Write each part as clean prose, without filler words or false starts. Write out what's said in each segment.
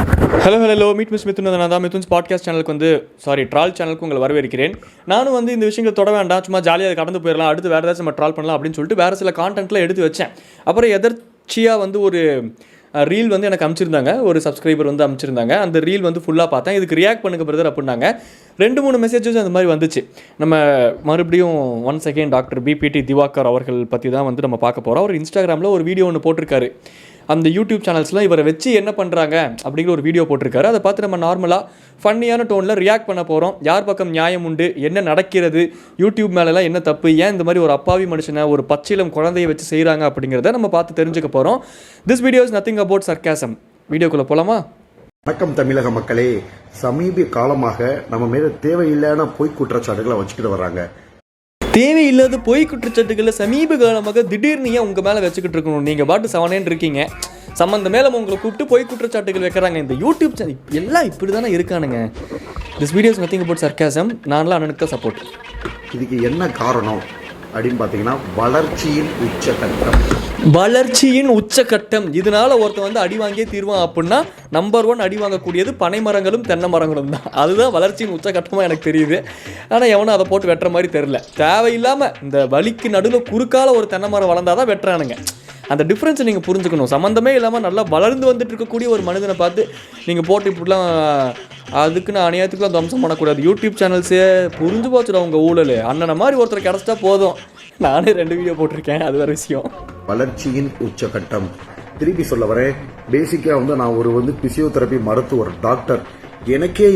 Hello meet miss Mithun. நான் தான் மித்துன்ஸ் podcast சேனலுக்கு ட்ரால் சேனலுக்கு உங்களை வரவேற்கிறேன். நானும் இந்த விஷயங்களை தொட வேண்டாம், சும்மா ஜாலியாக அதை கடந்து போயிடலாம், அடுத்து வேறு ஏதாச்சும் நம்ம ட்ரால் பண்ணலாம் அப்படின்னு சொல்லிட்டு வேறு சில கான்டென்ட்லாம் எடுத்து வச்சேன். அப்புறம் எதர்ச்சியாக ஒரு ரீல் எனக்கு அனுப்பிச்சிருந்தாங்க, ஒரு சப்ஸ்கிரைபர் அனுப்பிச்சிருந்தாங்க. அந்த ரீல் ஃபுல்லாக பார்த்தேன். இதுக்கு ரியாக்ட் பண்ணுங்க பிரதர் அப்படின்னாங்க. 2-3 மெசேஜஸ் அந்த மாதிரி வந்துச்சு. நம்ம மறுபடியும் ஒன்ஸ் அகெயின் டாக்டர் பிபிடி திவாகர் அவர்கள் பற்றி தான் நம்ம பார்க்க போகிறோம். அவர் இன்ஸ்டாகிராமில் ஒரு வீடியோ ஒன்று போட்டிருக்காரு. அந்த யூடியூப் சேனல்ஸ்லாம் இவரை வச்சு என்ன பண்ணுறாங்க அப்படிங்கிற ஒரு வீடியோ போட்டிருக்காரு. அதை பார்த்து நம்ம நார்மலாக ஃபன்னியான டோனில் ரியாக்ட் பண்ண போகிறோம். யார் பக்கம் நியாயம் உண்டு, என்ன நடக்கிறது, யூடியூப் மேலெலாம் என்ன தப்பு, ஏன் இந்த மாதிரி ஒரு அப்பாவி மனுஷனை ஒரு பச்சிலம் குழந்தையை வச்சு செய்கிறாங்க அப்படிங்கிறத நம்ம பார்த்து தெரிஞ்சுக்க போகிறோம். This video is nothing about sarcasm. வீடியோக்குள்ளே போகலாமா? வணக்கம் தமிழக மக்களே. சமீப காலமாக நம்ம மேல தேவையில்லாத பொய் குற்றச்சாட்டுகளை வச்சுக்கிட்டு வர்றாங்க. தேவையில்லாத பொய் குற்றச்சாட்டுகளை சமீப காலமாக திடீர்னு ஏன் உங்கள் மேலே வச்சுக்கிட்டு இருக்கணும்? நீங்கள் பாட்டு சவனேன்னு இருக்கீங்க, சம்மந்த மேலே உங்களை கூப்பிட்டு பொய் குற்றச்சாட்டுகள் வைக்கிறாங்க. இந்த யூடியூப் சேனல் எல்லாம் இப்படி தானே இருக்கானுங்க. This videos nothing about sarcasm. நான்லாம் அண்ணனுக்கு தான் சப்போர்ட். இதுக்கு என்ன காரணம் அப்படின்னு பார்த்தீங்கன்னா, வளர்ச்சியின் உச்சகட்டம். வளர்ச்சியின் உச்சகட்டம். இதனால ஒருத்தன் அடி வாங்கியே தீர்வான் அப்படின்னா நம்பர் 1 அடி வாங்கக்கூடியது பனை மரங்களும் தென்னை மரங்களும் தான். அதுதான் வளர்ச்சியின் உச்சகட்டமாக எனக்கு தெரியுது. ஆனால் எவனும் அதை போட்டு வெட்டுற மாதிரி தெரில. தேவையில்லாமல் இந்த வலிக்கு நடுவில் குறுக்கால ஒரு தென்னை மரம் வளர்ந்தாதான் வெட்டுறானுங்க. அந்த டிஃப்ரென்ஸை நீங்கள் புரிஞ்சுக்கணும். சம்மந்தமே இல்லாமல் நல்லா வளர்ந்து வந்துட்டு இருக்கக்கூடிய ஒரு மனிதனை பார்த்து நீங்கள் போட்டு இப்படிலாம் அதுக்குன்னு அநியாயத்துக்குலாம் தம்சம் பண்ணக்கூடாது. யூடியூப் சேனல்ஸே புரிஞ்சு போச்சுடா உங்கள் ஊழல். அண்ணனை மாதிரி ஒருத்தர் கிடச்சிட்டா போதும். நானே 2 வீடியோ போட்டிருக்கேன், அது வேறு விஷயம். வளர்ச்சியின் உச்சகட்டம். திருப்பி சொல்ல வரேன். பேசிக்காக நான் ஒரு பிசியோதெரபி மருத்துவர், டாக்டர். எனக்கே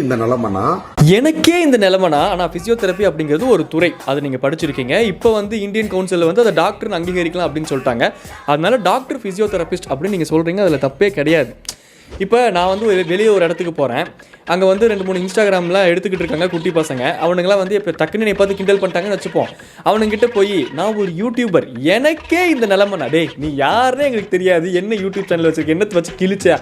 இந்த நிலைமைனா ஆனால் பிசியோதெரப்பி அப்படிங்கிறது ஒரு துறை, அது நீங்கள் படிச்சிருக்கீங்க. இப்போ இந்தியன் கவுன்சிலில் அதை டாக்டர்னு அங்கீகரிக்கலாம் அப்படின்னு சொல்லிட்டாங்க. அதனால டாக்டர் பிசியோதெரபிஸ்ட் அப்படின்னு நீங்கள் சொல்கிறீங்க, அதில் தப்பே கிடையாது. இப்போ நான் வெளியே ஒரு இடத்துக்கு போகிறேன். அங்கே 2-3 இன்ஸ்டாகிராம்லாம் எடுத்துக்கிட்டு இருக்காங்க குட்டி பசங்க. அவனுங்களாம் இப்போ டக்குன்னு பார்த்து கிண்டல் பண்ணிட்டாங்கன்னு வச்சுப்போம். அவனுங்கிட்ட போய் நான் ஒரு யூடியூபர், எனக்கே இந்த நிலைமைனா, டேய் நீ யாருன்னே எங்களுக்கு தெரியாது, என்ன யூடியூப் சேனல் வச்சுருக்க, என்னத்தை வச்சு கிழிச்சா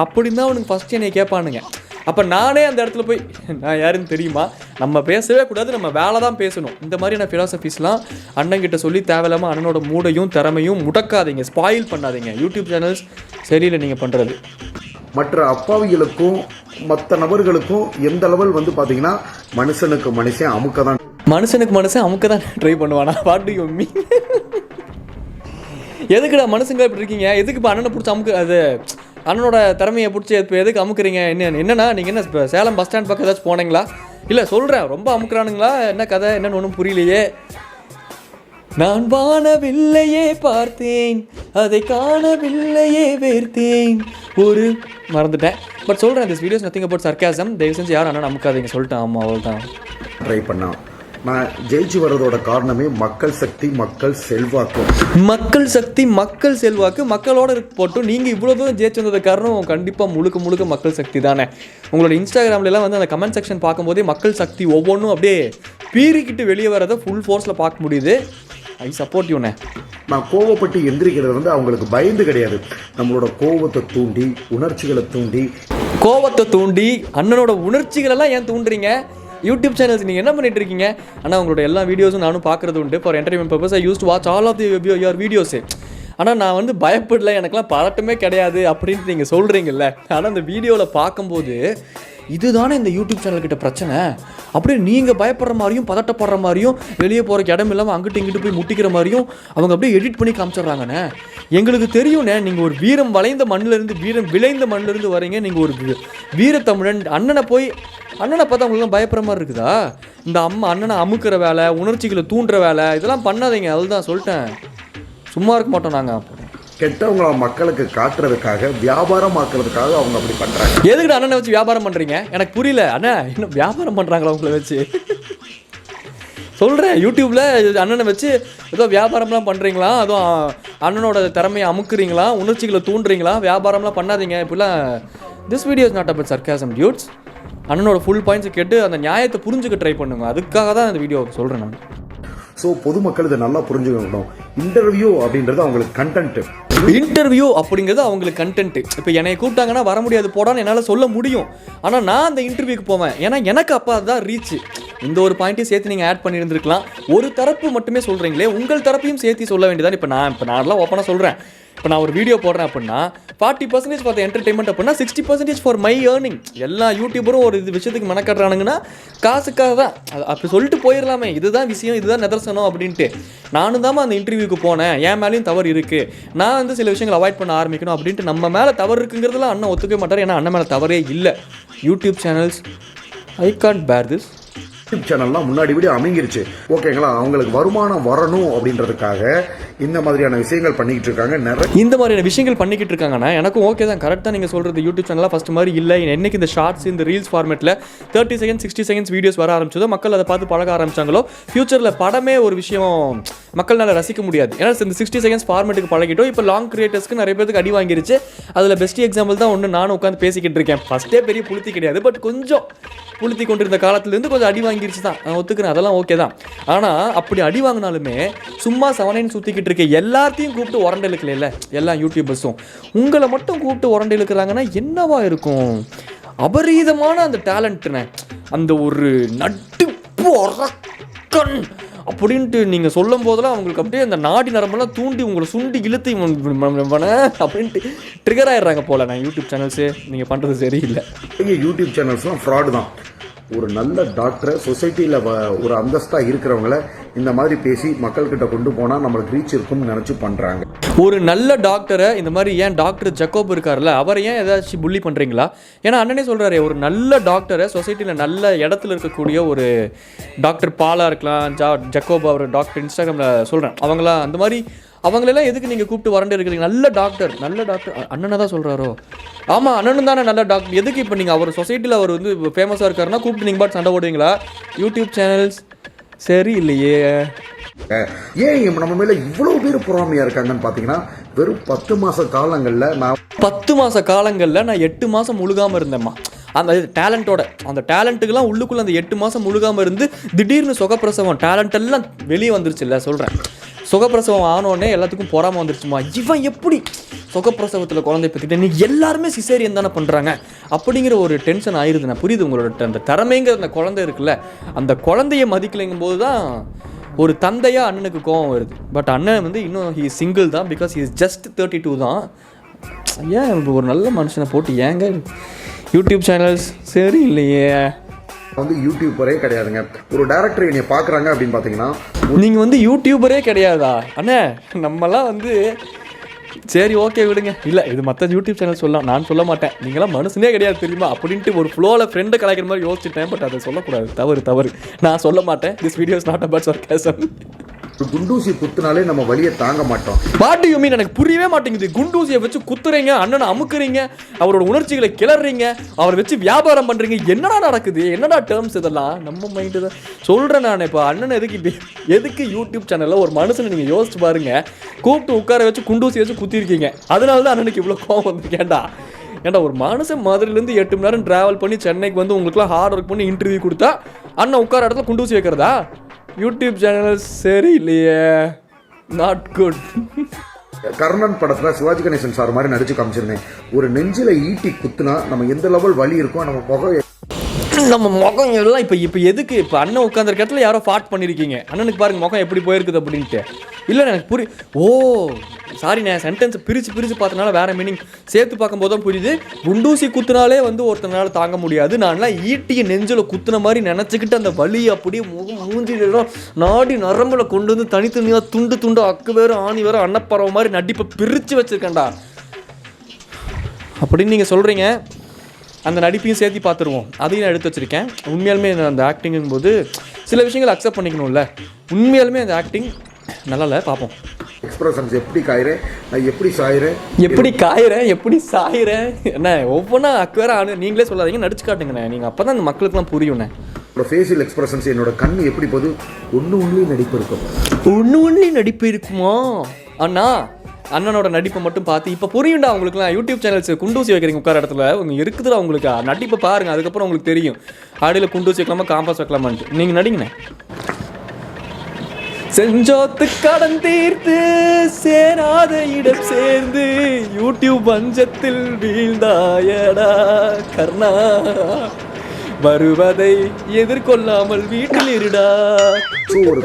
அப்படின்னு தான் அவனுக்கு ஃபஸ்ட்டு என்னை கேட்பானுங்க. அப்போ நானே அந்த இடத்துல போய் நான் யாருன்னு தெரியுமா? நம்ம பேசவே கூடாது, நம்ம வேலை தான் பேசணும். இந்த மாதிரியான ஃபிலாசபிஸ்லாம் அண்ணன்கிட்ட சொல்லி தேவையில்லாமல் அண்ணனோட மூடையும் திறமையும் முடக்காதீங்க, ஸ்பாயில் பண்ணாதீங்க. யூடியூப் சேனல்ஸ் சரியில்லை நீங்கள் பண்ணுறது. மற்ற அப்பாவிகளுக்கும் மற்ற நபர்களுக்கும் எந்த லெவல் பார்த்தீங்கன்னா, மனுஷனுக்கு மனுஷன் அமுக்க தான் ட்ரை பண்ணுவானா? பாட்டு யம்மி எதுக்குடா மனுஷங்க இப்படி இருக்கீங்க? எதுக்கு இப்போ அண்ணனை பிடிச்சி அமுக்கு, அது அண்ணனோட திறமையை பிடிச்சி இப்போ எதுக்கு அமுக்குறீங்க? என்னன்னா நீங்கள் என்ன இப்போ சேலம் பஸ் ஸ்டாண்ட் பக்கம் ஏதாச்சும் போனீங்களா? இல்லை சொல்கிறேன், ரொம்ப அமுக்குறானுங்களா? என்ன கதை என்னன்னு ஒன்றும் புரியலையே. நான் வானவில்லையே பார்த்தேன், அதை காணவில்லையே வேர்த்தேன் ஒரு மறந்துட்டேன். பட் சொல்கிறேன், this videos nothing about sarcasm. தயவு செஞ்சு யாரும் அண்ணா அமுக்காதீங்க சொல்லிட்டேன். ஆமாம், அவள் தான் ட்ரை பண்ணான். நான் ஜெயிச்சு வர்றதோட காரணமே மக்கள் சக்தி, மக்கள் செல்வாக்கு. மக்கள் சக்தி, மக்கள் செல்வாக்கு. மக்களோட போட்டும் நீங்கள் இவ்வளோ தூரம் ஜெயிச்சு வந்தது காரணம் கண்டிப்பாக முழுக்க மக்கள் சக்தி தானே. உங்களோட இன்ஸ்டாகிராம்லாம் அந்த கமெண்ட் செக்ஷன் பார்க்கும்போதே மக்கள் சக்தி ஒவ்வொன்றும் அப்படியே பீறிக்கிட்டு வெளியே வரதை ஃபுல் ஃபோர்ஸில் பார்க்க முடியுது. ஐ சப்போர்ட் யூனே. நான் கோவப்பட்டு எந்திரிக்கிறது அவங்களுக்கு பயந்து கிடையாது. நம்மளோட கோவத்தை தூண்டி, உணர்ச்சிகளை தூண்டி அண்ணனோட உணர்ச்சிகளெல்லாம் ஏன் தூண்டுறீங்க? யூடியூப் சேனல்ஸ் நீங்கள் என்ன பண்ணிட்டு இருக்கீங்க? ஆனால் உங்களோட எல்லா வீடியோஸும் நானும் பார்க்குறது உண்டு. For entertainment purpose I use to watch all of your videos. ஆனால் நான் பயப்படல, எனக்குலாம் பதட்டமே கிடையாது அப்படின்ட்டு நீங்கள் சொல்கிறீங்கல்ல. ஆனால் அந்த வீடியோவில் பார்க்கும்போது இதுதானே இந்த யூடியூப் சேனல்கிட்ட பிரச்சனை. அப்படியே நீங்கள் பயப்படுற மாதிரியும் பதட்டப்படுற மாதிரியும் வெளியே போகிறக்கு இடம் இல்லாமல் அங்கிட்டு இங்கிட்டு போய் முட்டிக்கிற மாதிரியும் அவங்க அப்படியே எடிட் பண்ணி காமிச்சிட்றாங்கண்ணே. எங்களுக்கு தெரியும்ண்ணே, நீங்கள் ஒரு வீரம் விளைந்த மண்ணிலிருந்து வரீங்க. நீங்கள் ஒரு வீரத்தமிழன். அண்ணனை பார்த்தா அவங்களுக்குலாம் பயப்படுற மாதிரி இருக்குதா? இந்த அண்ணனை அமுக்கிற வேலை, உணர்ச்சிகளை தூண்டுற வேலை, இதெல்லாம் பண்ணாதீங்க. அதுதான் சொல்லிட்டேன், சும்மா இருக்க மாட்டோம் நாங்கள். கெட்டவங்கள மக்களுக்கு காட்டுறதுக்காக, வியாபாரமாக்குறதுக்காக அவங்க அப்படி பண்றாங்க. எதுக்கு அண்ணனை வச்சு வியாபாரம் பண்றீங்க? எனக்கு புரியல. அண்ணா என்ன வியாபாரம் பண்றாங்களா உங்களை வச்சு? சொல்றேன், யூடியூப்ல அண்ணனை வச்சு ஏதோ வியாபாரம்லாம் பண்றீங்களா? அதுவும் அண்ணனோட திறமையை அமுக்குறீங்களா? உணர்ச்சிகளை தூண்டுறீங்களா? வியாபாரம்லாம் பண்ணாதீங்க இப்படிலாம். This video is not about sarcasm dudes. அண்ணனோட ஃபுல் பாயிண்ட்ஸ் கேட்டு அந்த நியாயத்தை புரிஞ்சுக்க ட்ரை பண்ணுங்க. அதுக்காக தான் இந்த வீடியோ சொல்றேன் நான். ஸோ பொதுமக்கள் இதை நல்லா புரிஞ்சுக்கணும். இன்டர்வியூ அப்படின்றது அவங்களுக்கு கண்டென்ட். இன்டர்வியூ அப்படிங்கிறது அவங்களுக்கு கண்டென்ட். இப்போ என்னை கூப்பிட்டாங்கன்னா வர முடியாது போடான்னு என்னால் சொல்ல முடியும். ஆனால் நான் அந்த இன்டர்வியூக்கு போவேன். ஏன்னா எனக்கு அப்போ அதுதான் ரீச். இந்த ஒரு பாயிண்ட்டையும் சேர்த்து நீங்கள் ஆட் பண்ணியிருந்துருக்கலாம். ஒரு தரப்பு மட்டுமே சொல்கிறீங்களே, உங்கள் தரப்பையும் சேர்த்து சொல்ல வேண்டியதான். இப்போ நான்லாம் ஓப்பனாக சொல்கிறேன். இப்போ நான் ஒரு வீடியோ போடுறேன் அப்படின்னா 40% ஃபார் த என்டர்டைன்மெண்ட் அப்படின்னா 60% ஃபார் மை ஏர்னிங். எல்லா யூடியூபரும் ஒரு இது விஷயத்துக்கு மெனக்கட்டுறானுங்கன்னா காசுக்காக தான். அப்படி சொல்லிட்டு போயிடலாமே, இதுதான் விஷயம், இதுதான் நிதர்சனம் அப்படின்ட்டு. நானும் தான் அந்த இன்டர்வியூக்கு போனேன், என் மேலேயும் தவறு இருக்குது, நான் வந்து சில விஷயங்களை அவாய்ட் பண்ண ஆரம்பிக்கணும் அப்படின்ட்டு நம்ம மேலே தவறு இருக்குங்கிறதுலாம் அண்ணன் ஒத்துக்க மாட்டார். ஏன்னா அண்ணன் மேலே தவறே இல்லை. யூடியூப் சேனல்ஸ் ஐ கான்ட் பேர் திஸ். யூடியூப் சேனல்லாம் முன்னாடி விட அமைங்கிருச்சு, ஓகேங்களா? அவங்களுக்கு வருமானம் வரணும் அப்படின்றதுக்காக இந்த மாதிரியான விஷயங்கள் பண்ணிக்கிட்டு இருக்காங்க. நிறைய இந்த மாதிரியான விஷயங்கள் பண்ணிக்கிட்டு இருக்காங்கன்னா எனக்கும் ஓகே தான், கரெக்டாக நீங்கள் சொல்கிறது. யூடியூப் சேனலாக ஃபஸ்ட் மாதிரி இல்லை. என்னைக்கு இந்த ஷார்ட்ஸ், இந்த ரீல்ஸ் ஃபார்மேட்டில் 30 செகண்ட்ஸ் 60 செகண்ட்ஸ் வீடியோஸ் வர ஆரம்பிச்சதோ, மக்கள் அதை பார்த்து பழக ஆரம்பிச்சாங்களோ, ஃபியூச்சரில் படமே ஒரு விஷயம் மக்கள்னால ரசிக்க முடியாது. ஏன்னா இந்த 60 செகண்ட்ஸ் ஃபார்மேட்டுக்கு பழகிட்டோம். இப்போ லாங் கிரியேட்டர்ஸ்க்கு நிறைய பேருக்கு அடி வாங்கிருச்சு. அதில் பெஸ்ட் எக்ஸாம்பிள் தான் ஒன்று நானும் உட்காந்து பேசிக்கிட்டு இருக்கேன். ஃபஸ்ட்டே பெரிய புளுத்தி கிடையாது, பட் கொஞ்சம் புளுத்தி கொண்டிருந்த காலத்துலேருந்து கொஞ்சம் அடி வாங்கிருச்சு தான், நான் ஒத்துக்கிறேன். அதெல்லாம் ஓகே தான். ஆனால் அப்படி அடி வாங்கினாலுமே சும்மா செவனைன்னு சுற்றிக்கிட்டு இருக்க எல்லாத்தையும் கூப்பிட்டு உரண்டை இழுக்கல எல்லா யூடியூபர்ஸும். உங்களை மட்டும் கூப்பிட்டு உரண்டை இழுக்கிறாங்கன்னா என்னவா இருக்கும்? அபரீதமான அந்த டேலண்ட்னு, அந்த ஒரு நட்டிப்பு அரக்கன் அப்படின்ட்டு நீங்கள் சொல்லும் போதெல்லாம் அவங்களுக்கு அப்படியே அந்த நாடி நரம்பெல்லாம் தூண்டி உங்களை சுண்டி இழுத்து அப்படின்ட்டு ட்ரிகர் ஆயிடுறாங்க போல. நான் யூடியூப் சேனல்ஸு நீங்கள் பண்ணுறது சரியில்லை. யூடியூப் சேனல்ஸ்லாம் ஃப்ராடு தான். ஒரு நல்ல டாக்டரை, சொசைட்டியில் ஒரு அந்தஸ்தாக இருக்கிறவங்கள இந்த மாதிரி பேசி மக்கள்கிட்ட கொண்டு போனால் நம்மளுக்கு ரீச் இருக்கும்னு நினச்சி பண்ணுறாங்க. ஒரு நல்ல டாக்டரை இந்த மாதிரி, ஏன் டாக்டர் ஜக்கோப் இருக்கார்ல, அவரை ஏன் ஏதாச்சும் புள்ளி பண்ணுறீங்களா? ஏன்னா அண்ணனே சொல்கிறாரு, ஒரு நல்ல டாக்டரை, சொசைட்டியில் நல்ல இடத்துல இருக்கக்கூடிய ஒரு டாக்டர் பாலா இருக்கலாம், ஜக்கோப் அவர் டாக்டர் இன்ஸ்டாகிராமில் சொல்கிறேன், அவங்களாம் அந்த மாதிரி அவங்களெல்லாம் எதுக்கு நீங்கள் கூப்பிட்டு வரண்டே இருக்கிறீங்க? நல்ல டாக்டர் அண்ணனை தான் சொல்கிறாரோ? ஆமாம், அண்ணனும் தானே நல்ல டாக்டர். எதுக்கு இப்போ நீங்கள் அவர் சொசைட்டியில் அவர் வந்து ஃபேமஸாக இருக்காருன்னா கூப்பிட்டு நீங்கள் பாட்டு சண்டை போடுவீங்களா? யூடியூப் சேனல்ஸ் சரி இல்லையே. ஏன் நம்ம மேலே இவ்வளோ பேர் பொறாமையாக இருக்காங்கன்னு பார்த்தீங்கன்னா, வெறும் 10 மாத காலங்களில் நான் 8 மாதம் முழுகாமல் இருந்தேம்மா. அந்த டேலண்ட்டோட, அந்த டேலண்ட்டுக்கெல்லாம் உள்ளுக்குள்ளே அந்த 8 மாதம் முழுகாமல் இருந்து திடீர்னு சுகப்பிரசவம் டேலண்ட் எல்லாம் வெளியே வந்துருச்சு இல்லை சொல்கிறேன். சுகப்பிரசவம் ஆனோடனே எல்லாத்துக்கும் பொறாமல் வந்துருச்சுமா, இவன் எப்படி சுகப்பிரசவத்தில் குழந்தை பற்றிட்டு, நீ எல்லாருமே சிசேரியன் தானே பண்ணுறாங்க அப்படிங்கிற ஒரு டென்ஷன் ஆயிடுது. நான் புரியுது உங்களோட அந்த திறமைங்கிற அந்த குழந்தை இருக்குல்ல, அந்த குழந்தைய மதிக்கலைங்கும் போது தான் ஒரு தந்தையாக அண்ணனுக்கு கோவம் வருது. பட் அண்ணன் வந்து இன்னும் ஹீ சிங்கிள் தான், பிகாஸ் ஹீ இஸ் ஜஸ்ட் 32 தான். ஏன் ஒரு நல்ல மனுஷனை போட்டு ஏங்க யூடியூப் சேனல்ஸ் சரி இல்லையே. வந்து யூடியூபரே கிடையாதுங்க. ஒரு டைரக்டர் என்னை பார்க்குறாங்க அப்படின்னு பார்த்தீங்கன்னா, நீங்கள் வந்து யூடியூபரே கிடையாதா அண்ணே? நம்மலாம் வந்து சரி ஓகே விடுங்க, இல்லை இது மற்ற யூடியூப் சேனல் சொல்லலாம், நான் சொல்ல மாட்டேன். நீங்களாம் மனுஷனே கிடையாது தெரியுமா அப்படின்ட்டு ஒரு ஃப்ளோவில் ஃப்ரெண்டை கலாய்க்கிற மாதிரி யோசிச்சுட்டேன். பட் அதை சொல்லக்கூடாது, தவறு. நான் சொல்ல மாட்டேன். This video is not about Sargassum. குண்டூசி குத்துனாலே நம்ம வலியை தாங்க மாட்டோம். What to you mean? எனக்கு புரியவே மாட்டேங்குது. குண்டூசியை வச்சு குத்துறீங்க, அண்ணனை அமுக்குறீங்க, அவரோட உணர்ச்சிகளை கிளறீங்க, அவரை வச்சு வியாபாரம் பண்ணுறீங்க. என்னடா நடக்குது? என்னடா டேர்ம்ஸ் இதெல்லாம்? நம்ம மைண்டு தான் சொல்கிறேன் நான். இப்போ அண்ணன் எதுக்கு யூடியூப் சேனலில் ஒரு மனுஷனை நீங்கள் யோசிச்சு பாருங்க, கூப்பிட்டு உட்கார வச்சு குண்டூசி வச்சு குத்திருக்கீங்க. அதனால தான் அண்ணனுக்கு இவ்வளோ கோவம் வந்துருக்கேன்டா. ஏன்டா ஒரு மனுஷன் மதுரையிலேருந்து 8 மணி நேரம் ட்ராவல் பண்ணி சென்னைக்கு வந்து உங்களுக்குலாம் ஹார்ட் ஒர்க் பண்ணி இன்டர்வியூ கொடுத்தா அண்ணன் உட்கார இடத்துல குண்டூசி வைக்கிறதா? யூடியூப் சேனல் சரி இல்லையே, நாட் குட். கர்ணன் படத்துல சிவாஜி கணேசன் சார் மாதிரி நடிச்சு காமிச்சிருந்தேன். ஒரு நெஞ்சில ஈட்டி குத்துனா நம்ம எந்த லெவல் வலி இருக்கும், நம்ம முகம் எல்லாம் இப்போ எதுக்கு? இப்போ அண்ணன் உட்காந்துருக்க இடத்துல யாரோ ஃபாட் பண்ணியிருக்கீங்க, அண்ணனுக்கு பாருங்க முகம் எப்படி போயிருக்குது அப்படின்ட்டு. இல்லை எனக்கு சாரி, நான் சென்டென்ஸை பிரித்து பார்த்தனால வேறு மீனிங் சேர்த்து பார்க்கும்போது தான் புரியுது. குண்டூசி குத்துனாலே வந்து ஒருத்தனால தாங்க முடியாது. நான்லாம் ஈட்டியை நெஞ்சில் குத்துன மாதிரி நினச்சிக்கிட்டு அந்த வலி அப்படியே மூஞ்சிலாம் நாடி நரம்பில் கொண்டு வந்து தனித்தனியாக துண்டு அக்கு வேறு ஆணி வேறு அன்னப்பறவை மாதிரி நடிப்பை பிரித்து வச்சுருக்கேன்டா அப்படின்னு நீங்கள் சொல்கிறீங்க. அந்த நடிப்பையும் சேர்த்து பார்த்துருவோம், அதையும் நான் எடுத்து வச்சுருக்கேன். உண்மையாலுமே அந்த ஆக்டிங்கும் போது சில விஷயங்கள் அக்செப்ட் பண்ணிக்கணும்ல. உண்மையாலுமே அந்த ஆக்டிங் நல்லா இல்லை, பார்ப்போம். எக்ஸ்பிரஷன்ஸ் எப்படி காயிறேன், நான் எப்படி சாயிறேன், எப்படி சாயிறேன் என்ன ஒவ்வொன்றா அக்குவேற ஆனு நீங்களே சொல்லாதீங்க, நடிச்சு காட்டுங்கண்ணே. நீங்கள் அப்போ தான் அந்த மக்களுக்குலாம் புரியும்ண்ணே. என்னோட ஃபேஷியல் எக்ஸ்பிரஷன்ஸ், என்னோட கண் எப்படி போகுது, ஒன்லி நடிப்பு இருக்குமா அண்ணா? அண்ணனோட நடிப்பை மட்டும் பார்த்து இப்போ புரியும்டா அவங்களுக்குலாம். யூடியூப் சேனல்ஸ் குண்டூசி வைக்கிறீங்க உட்கார இடத்துல, உங்க இருக்குதுடா உங்களுக்கு நடிப்பை பாருங்க, அதுக்கப்புறம் உங்களுக்கு தெரியும் ஆடியில் குண்டூசி வைக்கலாமா காம்பாஸ் வைக்கலாமான்ட்டு. நீங்கள் நடிங்கண்ணே. செஞ்சோத்து கடன் தீர்த்து சேராத இடம் சேர்ந்து யூடியூப் பஞ்சத்தில் வீழ்ந்தாயடா கர்ணா. வருவதை எதிர்கொள்ளாமல் வீட்டில் இருடா. ஸோ ஒரு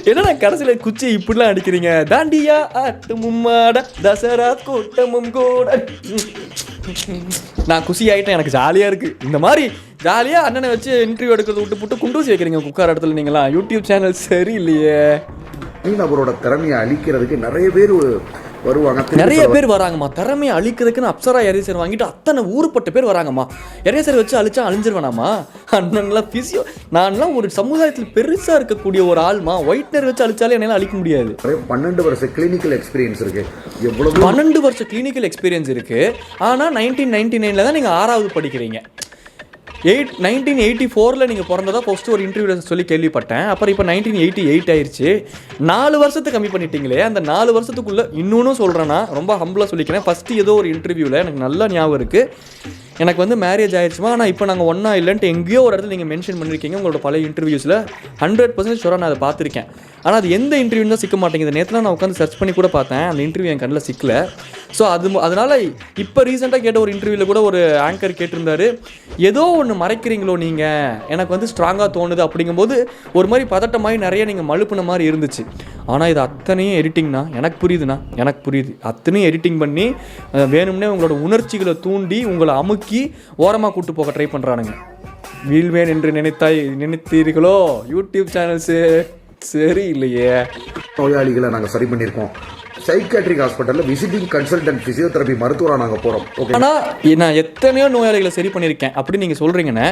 என்னடா கடைசியில் குச்சி இப்படிலாம் அடிக்கிறீங்க? தாண்டியா ஆட்டமும் ஆட தசரா கூட்டமும் கூட. நான் குசி ஆகிட்டேன், எனக்கு ஜாலியாக இருக்குது. இந்த மாதிரி ஜாலியாக அண்ணனை வச்சு இன்டர்வியூ எடுக்கிறது விட்டு போட்டு குண்டூசி வைக்கிறீங்க உட்கார இடத்துல. நீங்களாம் யூடியூப் சேனல் சரி இல்லையே. அவரோட திறமையை அழிக்கிறதுக்கு நிறைய பேர் வருவாங்க, நிறைய பேர் வராங்கம்மா. திறமையை அழிக்கிறதுக்குன்னு அப்சரா எரேசர் வாங்கிட்டு அத்தனை ஊருப்பட்ட பேர் வராங்கம்மா. எரேசர் வச்சு அழிச்சா அழிஞ்சிருவேனாமா? அண்ணன்லாம் பிசியோ. நான்லாம் ஒரு சமுதாயத்தில் பெருசாக இருக்கக்கூடிய ஒரு ஆள்மா. ஒயிட்னர் வச்சு அழிச்சாலே என்னால் அழிக்க முடியாது. 12 வருஷ கிளினிக்கல் எக்ஸ்பீரியன்ஸ் இருக்கு. எவ்வளவு 12 வருஷம் கிளினிக்கல் எக்ஸ்பீரியன்ஸ் இருக்கு. ஆனால் 1999 தான் நீங்கள் 6வது படிக்கிறீங்க. 1984 நீங்கள் பிறந்ததா ஃபஸ்ட்டு ஒரு இன்டர்வியூவில் சொல்லி கேள்விப்பட்டேன். அப்புறம் இப்போ 1988 ஆயிடுச்சு. 4 வருஷத்துக்கு கம்மி பண்ணிட்டீங்களே. அந்த 4 வருஷத்துக்குள்ளே இன்னொன்னும் சொல்கிறேன்னா ரொம்ப ஹம்பிளாக சொல்லிக்கிறேன். ஃபஸ்ட்டு ஏதோ ஒரு இன்டர்வியூவில் எனக்கு நல்லா ஞாபகம் இருக்குது, எனக்கு வந்து மேரேஜ் ஆயிடுச்சுமா, ஆனால் இப்போ நாங்கள் ஒன்றா இல்லைன்ட்டு எங்கேயோ ஒரு இடத்துல நீங்கள் மென்ஷன் பண்ணியிருக்கீங்க உங்களோட பழைய இன்டர்வியூஸில். 100% ஷூராக நான் அதை பார்த்துருக்கேன். ஆனால் அது எந்த இன்டர்வியூன்னு தான் சிக்க மாட்டேங்குது. நேற்றுலாம் நான் உட்காந்து சர்ச் பண்ணி கூட பார்த்தேன், அந்த இன்டர்வியூ என் கண்ணில் சிக்கல. ஸோ அதனால் இப்போ ரீசெண்டாக கேட்ட ஒரு இன்டர்வியூவில் கூட ஒரு ஆங்கர் கேட்டிருந்தாரு, ஏதோ ஒன்று மறைக்கிறீங்களோ நீங்கள், எனக்கு வந்து ஸ்ட்ராங்காக தோணுது அப்படிங்கும்போது ஒரு மாதிரி பதட்டமாகி நிறைய நீங்கள் மழுப்புன மாதிரி இருந்துச்சு. ஆனால் இது அத்தனையும் எடிட்டிங்னா எனக்கு புரியுதுண்ணா, எனக்கு புரியுது. அத்தனையும் எடிட்டிங் பண்ணி வேணும்னே உங்களோட உணர்ச்சிகளை தூண்டி உங்களை அமுக்கி ஓரமாக கூட்டு போக ட்ரை பண்ணுறானுங்க. வீழ்வேன் என்று நினைத்தீர்களோ யூடியூப் சேனல்ஸு சரி இல்லையே. நோயாளிகளை நாங்கள் சரி பண்ணியிருக்கோம். சைக்காட்ரிக் ஹாஸ்பிட்டலில் விசிட்டிங் கன்சல்டன்ட் ஃபிசியோதெரபி மருத்துவராக நாங்கள் போகிறோம். ஓகே, ஆனால் நான் எத்தனையோ நோயாளிகளை சரி பண்ணியிருக்கேன் அப்படின்னு நீங்கள் சொல்கிறீங்கண்ணே.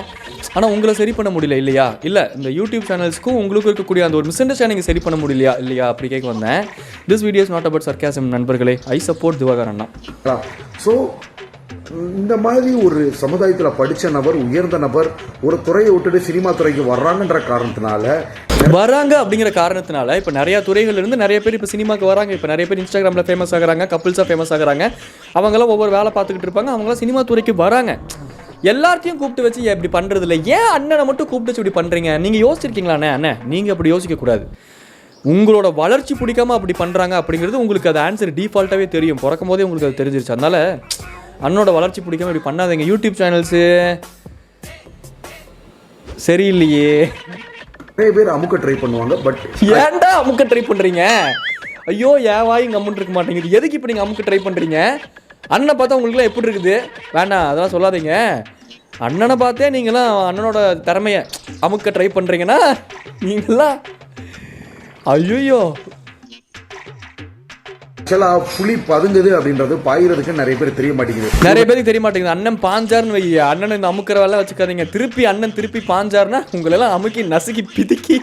ஆனால் உங்களை சரி பண்ண முடியல இல்லையா? இல்லை, இந்த யூடியூப் சேனல்ஸ்க்கும் உங்களுக்கு இருக்கக்கூடிய அந்த ஒரு மிஸ் அண்டர்ஸ்டாண்டிங் சரி பண்ண முடியலையா இல்லையா அப்படி கேட்க வந்தேன். This video is not about sarcasm நண்பர்களே. ஐ சப்போர்ட் திவாகர் அண்ணா. ஸோ இந்த மாதிரி ஒரு சமுதாயத்தில் படித்த நபர், உயர்ந்த நபர் ஒரு துறையை விட்டுட்டு சினிமா துறைக்கு வர்றாங்கன்ற அப்படிங்கிற காரணத்தினால இப்போ நிறையா துறைகள் இருந்து நிறைய பேர் இப்போ சினிமாவுக்கு வராங்க. இப்போ நிறைய பேர் இன்ஸ்டாகிராமில் ஃபேமஸ் ஆகிறாங்க, கப்பிள்ஸாக ஃபேமஸ் ஆகிறாங்க. அவங்களாம் ஒவ்வொரு வேலை பார்த்துக்கிட்டு இருப்பாங்க, அவங்களாம் சினிமா துறைக்கு வராங்க. எல்லாத்தையும் கூப்பிட்டு வச்சு இப்படி பண்ணுறது இல்லை. ஏன் அண்ணனை மட்டும் கூப்பிட்டு வச்சு இப்படி பண்ணுறீங்க? நீங்கள் யோசிச்சிருக்கீங்களா அண்ணன்? நீங்கள் அப்படி யோசிக்கக்கூடாது. உங்களோட வளர்ச்சி பிடிக்காம அப்படி பண்ணுறாங்க அப்படிங்கிறது உங்களுக்கு அது ஆன்சர் டிஃபால்ட்டாகவே தெரியும். பிறக்கும் போதே உங்களுக்கு அது தெரிஞ்சிருச்சு. அதனால் அண்ணனோட வளர்ச்சி பிடிக்காம இப்படி பண்ணாதீங்க. யூடியூப் சேனல்ஸு சரியில்லையே. நிறைய பேர் அமுக்க ட்ரை பண்ணுவாங்க. பட் ஏன்டா அமுக்க ட்ரை பண்ணுறீங்க? ஐயோ, ஏன் வாய் இங்கே அமுன்னு இருக்க மாட்டேங்குது. எதுக்கு இப்போ நீங்கள் அமுக்க ட்ரை பண்ணுறீங்க? அண்ணனை பார்த்தா உங்களுக்குலாம் எப்படி இருக்குது? வேண்டாம், அதெல்லாம் சொல்லாதீங்க. அண்ணனை பார்த்தே நீங்களாம் அண்ணனோட திறமையை அமுக்க ட்ரை பண்ணுறீங்கன்னா நீங்களாம் ஐயோ. புலி பதுங்குது அப்படின்றது பாயிறதுக்கு நிறைய பேர் தெரிய மாட்டேங்குது. நிறைய பேருக்கு தெரிய மாட்டேங்குது. அண்ணன் பாஞ்சார்னு வை, அண்ணன் இந்த அமுக்கிற வேலை வச்சுக்காதீங்க. திருப்பி அண்ணன் திருப்பி பாஞ்சார்னா உங்களெல்லாம் அமுக்கி நசுக்கி பிதுக்கி.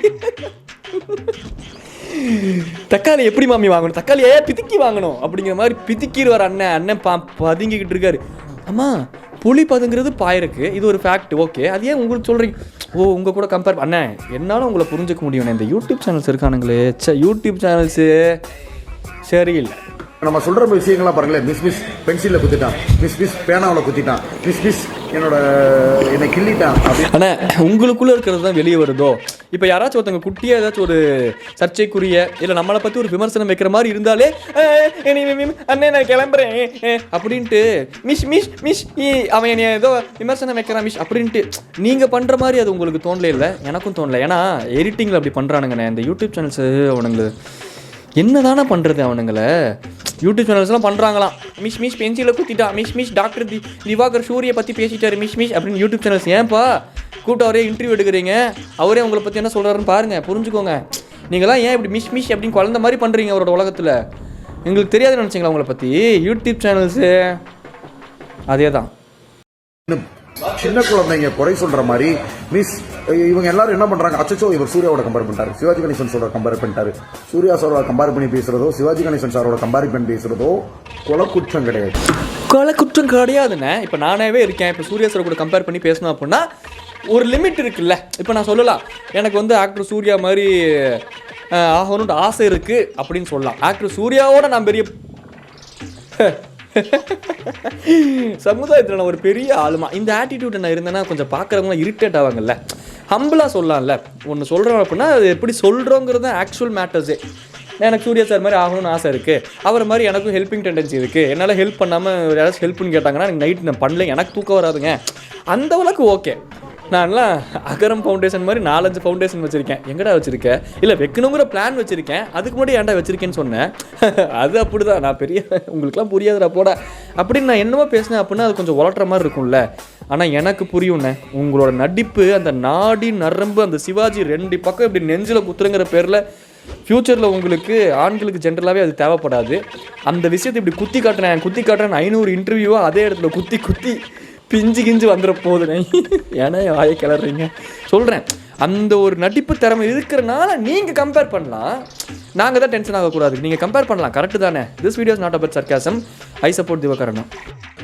தக்காளி எப்படி மாமி வாங்கணும், தக்காளியே பிதுக்கி வாங்கணும் அப்படிங்கிற மாதிரி பிதுக்கிடுவார் அண்ணன். அண்ணன் பதுங்கிக்கிட்டு இருக்காரு. அம்மா, புலி பதுங்கிறது பாயிருக்கு, இது ஒரு ஃபேக்ட். ஓகே, அது ஏன் உங்களுக்கு சொல்கிறீங்க? ஓ, உங்கள் கூட கம்பேர் அண்ணன் என்னால் உங்களை புரிஞ்சுக்க முடியும். இந்த யூடியூப் சேனல்ஸ் இருக்கானுங்களே, யூடியூப் சேனல்ஸு சரியில்லை. நம்ம சொல்கிற விஷயங்கள்லாம் பாருங்களேன். மிஸ் பென்சிலில் குத்திட்டான், மிஸ் பேனாவில் குத்திட்டான், மிஸ் என்னை கிள்ளிட்டான் அப்படி. ஆனால் உங்களுக்குள்ளே இருக்கிறது தான் வெளியே வருதோ. இப்போ யாராச்சும் ஒருத்தவங்க குட்டியாக ஏதாச்சும் ஒரு சர்ச்சைக்குரிய இல்லை நம்மளை பற்றி ஒரு விமர்சனம் வைக்கிற மாதிரி இருந்தாலே அண்ணே நான் கிளம்புறேன் அப்படின்ட்டு மிஸ் அவன் என்னை ஏதோ விமர்சனம் வைக்கிறான் மிஸ் அப்படின்ட்டு நீங்கள் பண்ணுற மாதிரி அது உங்களுக்கு தோணலே இல்லை, எனக்கும் தோணலை. ஏன்னா எடிட்டிங்கில் அப்படி பண்ணுறானுங்கண்ணே இந்த யூடியூப் சேனல்ஸு. அவனுங்களை என்ன தானே பண்ணுறது? அவனுங்களை யூடியூப் சேனல்ஸ்லாம் பண்ணுறாங்களாம். மிஸ் பென்சிலில் குத்திட்டான், மிஸ் டாக்டர் திவாகர் சூரியை பற்றி பேசிட்டாரு மிஸ் அப்படின்னு யூடியூப் சேனல்ஸ். ஏன்ப்பா கூப்பிட்டு அவரே இன்டர்வியூ எடுக்கிறீங்க, அவரே உங்களை பற்றி என்ன சொல்கிறாருன்னு பாருங்கள், புரிஞ்சுக்கோங்க. நீங்களாம் ஏன் இப்படி மிஸ் அப்படின்னு குழந்த மாதிரி பண்ணுறீங்க அவரோட உலகத்தில்? எங்களுக்கு தெரியாதுன்னு நினச்சிங்களா உங்களை பற்றி? யூடியூப் சேனல்ஸு அதே தான். சின்ன குழந்தைங்க குறை சொல்கிற மாதிரி மிஸ் இவங்க எல்லாரும் என்ன பண்ணுறாங்க? அச்சோ, இவர் சூர்யாவோட கம்பேர் பண்ணிட்டாரு, சிவாஜி கணேசன் சாரோட கம்பேர் பண்ணிட்டாரு. சூர்யா சாரோட கம்பேர் பண்ணி பேசுகிறதோ, சிவாஜி கணேசன் சாரோட கம்பேர் பண்ணி பேசுகிறதோ கொலை குற்றம் கிடையாது. கொலை குற்றம் கிடையாதுண்ணே. இப்போ நானாவே இருக்கேன். இப்போ சூர்யா சார் கூட கம்பேர் பண்ணி பேசணும் அப்படின்னா ஒரு லிமிட் இருக்குல்ல. இப்போ நான் சொல்லலாம், எனக்கு வந்து ஆக்டர் சூர்யா மாதிரி ஆகணும்னு ஆசை இருக்குது அப்படின்னு சொல்லலாம். ஆக்டர் சூர்யாவோட நான் பெரிய சமுதாயத்தில் நான் ஒரு பெரிய ஆளுமா, இந்த ஆட்டிடியூட் நான் இருந்தேன்னா கொஞ்சம் பார்க்குறவங்களாம் இரிட்டேட் ஆவாங்கல்ல. ஹம்பிளாக சொல்லலாம்ல. ஒன்று சொல்கிறோம் அப்படின்னா அது எப்படி சொல்கிறோங்கிறது தான் ஆக்சுவல் மேட்டர்ஸே. எனக்கு சூர்யா சார் மாதிரி ஆகணும்னு ஆசை இருக்குது, அவர் மாதிரி எனக்கும் ஹெல்பிங் டெண்டன்சி இருக்குது. என்னால் ஹெல்ப் பண்ணாமல் யாராச்சும் ஹெல்ப்னு கேட்டாங்கன்னா எனக்கு நைட் நான் பண்ணல, எனக்கு தூக்கம் வராதுங்க அந்த அளவுக்கு ஓகே. நான்லாம் அகரம் ஃபவுண்டேஷன் மாதிரி 4-5 ஃபவுண்டேஷன் வச்சுருக்கேன். எங்கடா வச்சுருக்கேன்? இல்லை வைக்கணுங்கிற பிளான் வச்சுருக்கேன். அதுக்கு முன்னாடி ஏன்டா வச்சுருக்கேன்னு சொன்னேன். அது அப்படி தான், நான் பெரிய உங்களுக்குலாம் புரியாதுடா போட அப்படின்னு நான் என்னவோ பேசினேன் அப்படின்னா அது கொஞ்சம் உலட்டுற மாதிரி இருக்கும்ல. ஆனால் எனக்கு புரியும்ண்ணே, உங்களோட நடிப்பு, அந்த நாடி நரம்பு, அந்த சிவாஜி 2 பக்கம் இப்படி நெஞ்சில் குத்துறங்கிற பேரில் ஃப்யூச்சரில் உங்களுக்கு ஆண்களுக்கு ஜென்ரலாகவே அது தேவைப்படாது. அந்த விஷயத்தை இப்படி குத்தி காட்டுறேன் 500 இன்டர்வியூவாக அதே இடத்துல குத்தி பிஞ்சு கிஞ்சு வந்துட போகுதுண்ணே. ஏன்னா வாயை கிளறீங்க சொல்கிறேன். அந்த ஒரு நடிப்பு திறமை இருக்கிறனால நீங்கள் கம்பேர் பண்ணலாம். நாங்கள் தான் டென்ஷன் ஆகக்கூடாது. நீங்கள் கம்பேர் பண்ணலாம், கரெக்டு தானே. This videos not about sarcasm. I support Diwakaran.